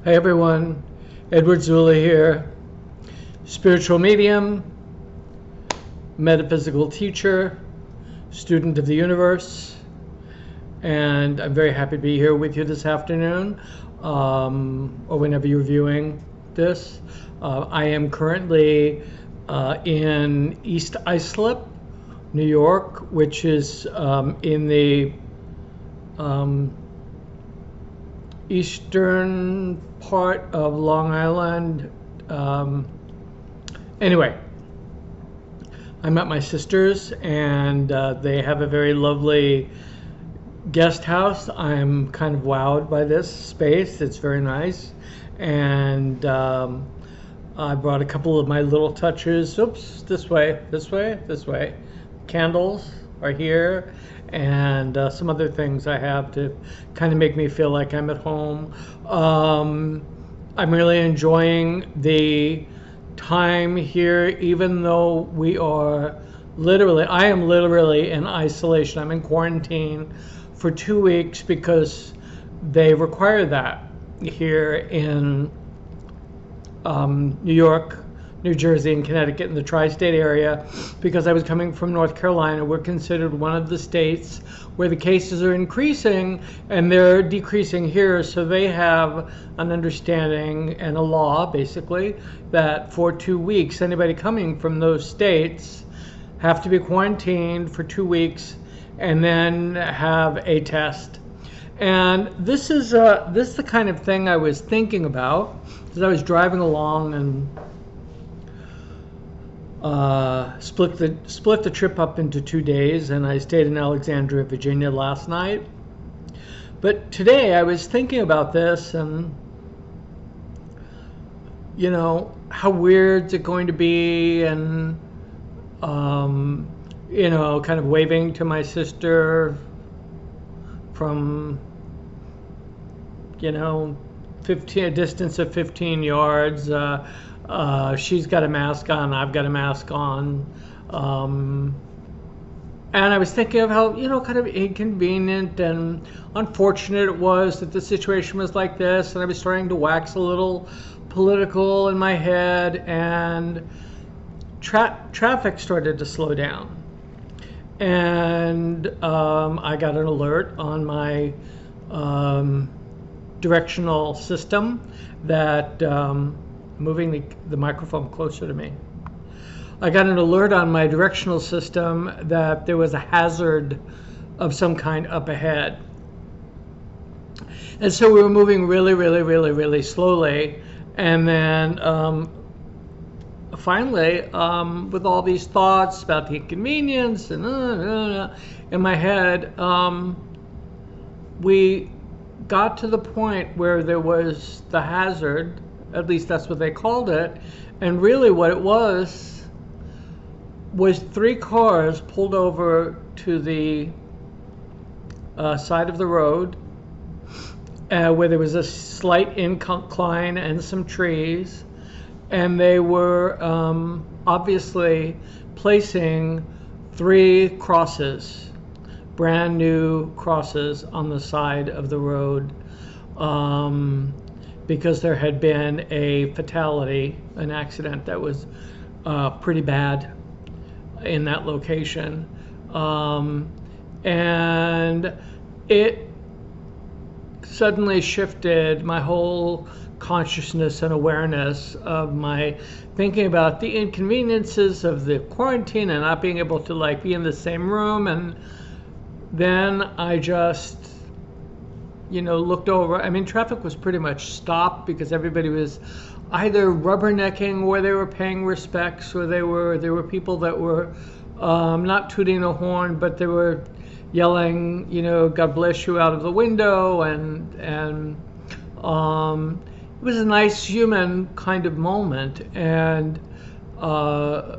Hi everyone, Edward Zula here, spiritual medium, metaphysical teacher, student of the universe, and I'm very happy to be here with you this afternoon, or whenever you're viewing this. I am currently in East Islip, New York, which is in the eastern part of Long Island. Anyway, I'm at my sister's, and they have a very lovely guest house. I'm kind of wowed by this space. It's very nice, and I brought a couple of my little touches. Oops, this way, this way, this way. Candles are here, and some other things I have to kind of make me feel like I'm at home. I'm really enjoying the time here, even though I am literally in isolation. I'm in quarantine for 2 weeks because they require that here in New York, New Jersey, and Connecticut, in the tri-state area, because I was coming from North Carolina. We're considered one of the states where the cases are increasing and they're decreasing here, so they have an understanding and a law, basically, that for 2 weeks, anybody coming from those states have to be quarantined for 2 weeks and then have a test. And this is the kind of thing I was thinking about as I was driving along, and split the trip up into 2 days, and I stayed in Alexandria, Virginia last night. But today I was thinking about this, and you know, how weird is it going to be, and you know, kind of waving to my sister from, you know, a distance of 15 yards. She's got a mask on, I've got a mask on. And I was thinking of how, you know, kind of inconvenient and unfortunate it was that the situation was like this. And I was starting to wax a little political in my head, and traffic started to slow down. And I got an alert on my directional system that, moving the microphone closer to me. I got an alert on my directional system that there was a hazard of some kind up ahead. And so we were moving really slowly. And then finally, with all these thoughts about the inconvenience and in my head, we got to the point where there was the hazard. At least that's what they called it. And really what it was 3 cars pulled over to the side of the road, where there was a slight incline and some trees. And they were obviously placing 3 crosses, brand new crosses, on the side of the road. Because there had been a fatality, an accident that was pretty bad in that location. And it suddenly shifted my whole consciousness and awareness of my thinking about the inconveniences of the quarantine and not being able to like be in the same room. And then I just, you know, looked over. I mean, traffic was pretty much stopped because everybody was either rubbernecking or they were paying respects, or there were people that were not tooting a horn, but they were yelling, you know, "God bless you" out of the window, and it was a nice human kind of moment. And I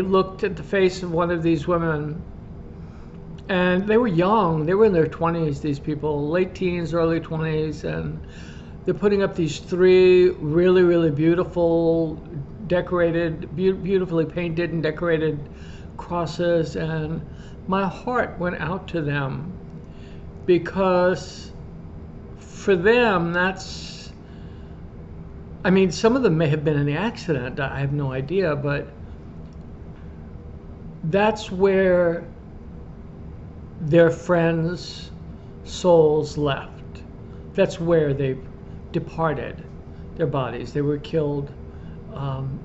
looked at the face of one of these women. And they were young. They were in their 20s, these people, late teens, early 20s. And they're putting up these 3 really beautiful, decorated, beautifully painted and decorated crosses. And my heart went out to them, because for them, that's, I mean, some of them may have been in the accident. I have no idea, but that's where their friends' souls left. That's where they departed their bodies. They were killed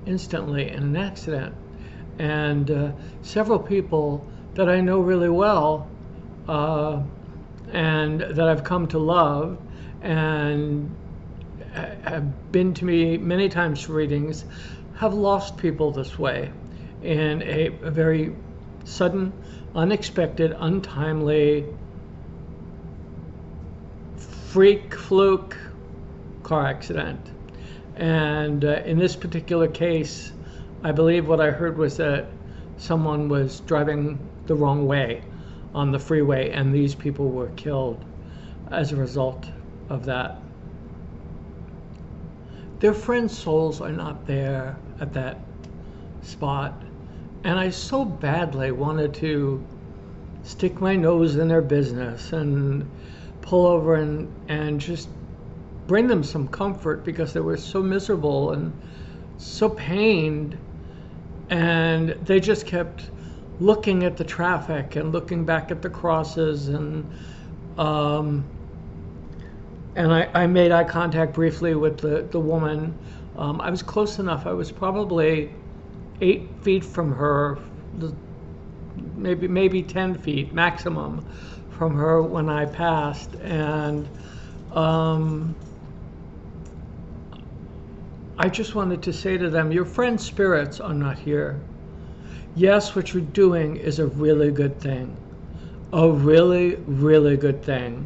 instantly in an accident. And several people that I know really well and that I've come to love and have been to me many times for readings have lost people this way in a very sudden, unexpected, untimely, fluke car accident. And in this particular case, I believe what I heard was that someone was driving the wrong way on the freeway, and these people were killed as a result of that. Their friends' souls are not there at that spot. And I so badly wanted to stick my nose in their business and pull over and just bring them some comfort, because they were so miserable and so pained. And they just kept looking at the traffic and looking back at the crosses. And I made eye contact briefly with the woman. I was close enough. I was probably 8 feet from her, maybe 10 feet maximum from her when I passed. And I just wanted to say to them, your friends' spirits are not here. Yes, what you're doing is a really good thing. A really, really good thing.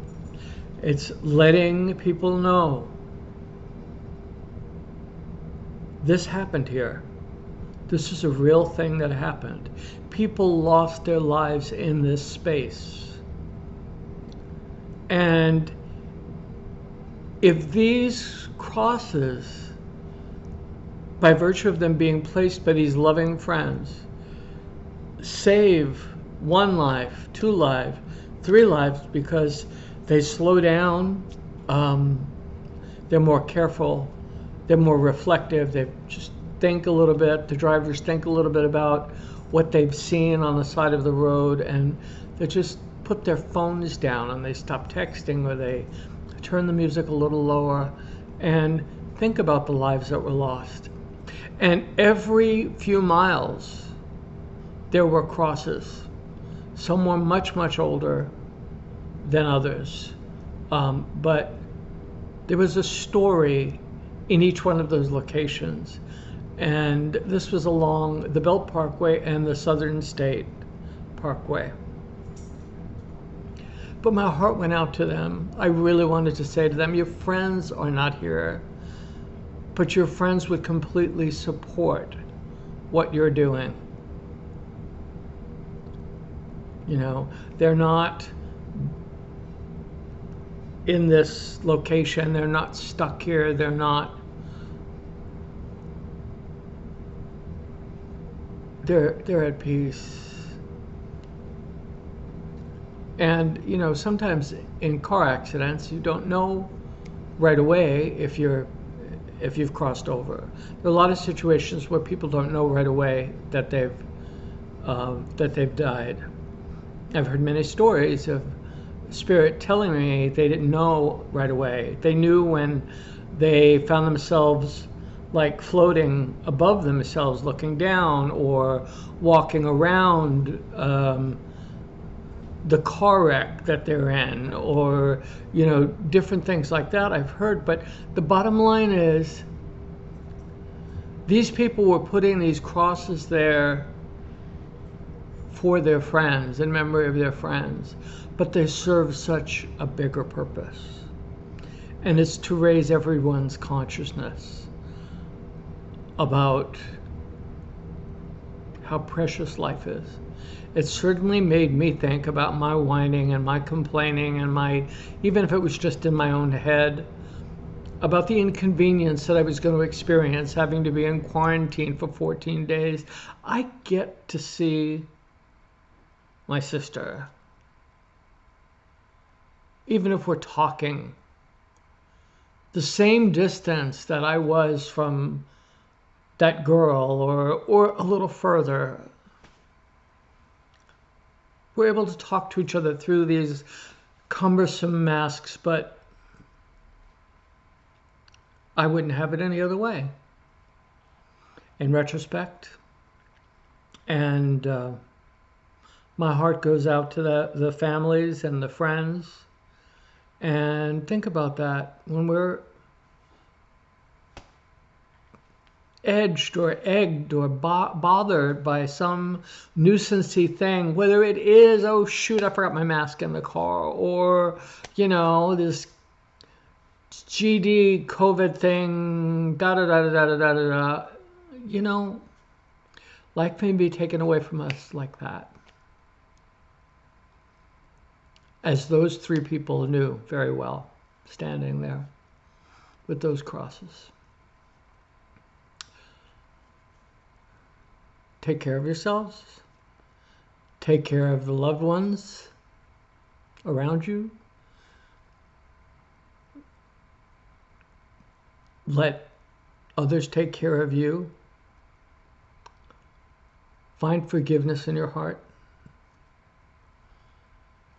It's letting people know this happened here. This is a real thing that happened. People lost their lives in this space. And if these crosses, by virtue of them being placed by these loving friends, save 1 life, 2 lives, 3 lives, because they slow down, they're more careful, they're more reflective, they just think a little bit, the drivers think a little bit about what they've seen on the side of the road, and they just put their phones down and they stop texting, or they turn the music a little lower and think about the lives that were lost. And every few miles there were crosses. Some were much, much older than others, but there was a story in each one of those locations. And this was along the Belt Parkway and the Southern State Parkway. But my heart went out to them. I really wanted to say to them, your friends are not here, but your friends would completely support what you're doing. You know, they're not in this location, they're not stuck here, they're not, they're at peace. And you know, sometimes in car accidents you don't know right away if you've crossed over. There are a lot of situations where people don't know right away that they've died. I've heard many stories of spirit telling me they didn't know right away. They knew when they found themselves like floating above themselves, looking down, or walking around the car wreck that they're in, or you know, different things like that I've heard. But the bottom line is, these people were putting these crosses there for their friends, in memory of their friends, but they serve such a bigger purpose, and it's to raise everyone's consciousness about how precious life is. It certainly made me think about my whining and my complaining and my, even if it was just in my own head, about the inconvenience that I was going to experience having to be in quarantine for 14 days. I get to see my sister, even if we're talking the same distance that I was from that girl, or a little further. We're able to talk to each other through these cumbersome masks, but I wouldn't have it any other way in retrospect. And my heart goes out to the families and the friends. And think about that. When we're edged or egged or bothered by some nuisancey thing, whether it is, oh shoot, I forgot my mask in the car, or, this GD COVID thing, da da da da da da da da, life may be taken away from us like that. As those three people knew very well, standing there with those crosses. Take care of yourselves. Take care of the loved ones around you. Let others take care of you. Find forgiveness in your heart.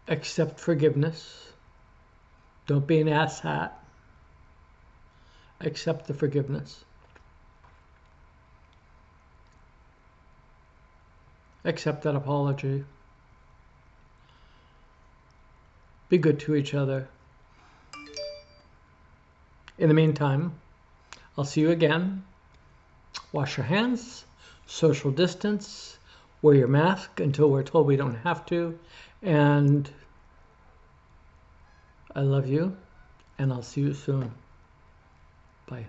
Accept forgiveness. Don't be an asshat. Accept the forgiveness. Accept that apology. Be good to each other. In the meantime, I'll see you again. Wash your hands, social distance, wear your mask until we're told we don't have to, and I love you, and I'll see you soon. Bye.